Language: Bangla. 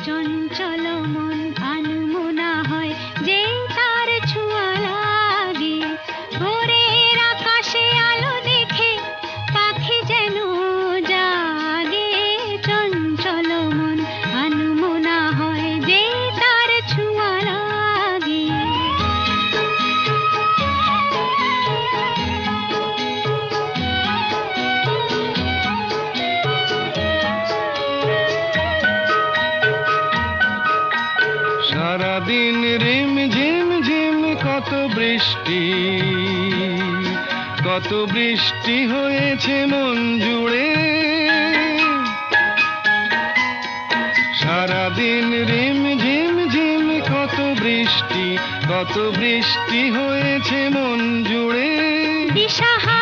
চঞ্চল মন আনমনা হয় যে তার ছোঁয়া লাগে। ভোরের আকাশে আলো দেখে পাখি যেন জাগে। চঞ্চল মন আনমনা হয় যে তার ছোঁয়া লাগে। সারাদিন রিম ঝিম ঝিম কত বৃষ্টি, কত বৃষ্টি হয়েছে মন জুড়ে। সারাদিন রিম ঝিম ঝিম কত বৃষ্টি, কত বৃষ্টি হয়েছে মন জুড়ে। দিশাহারা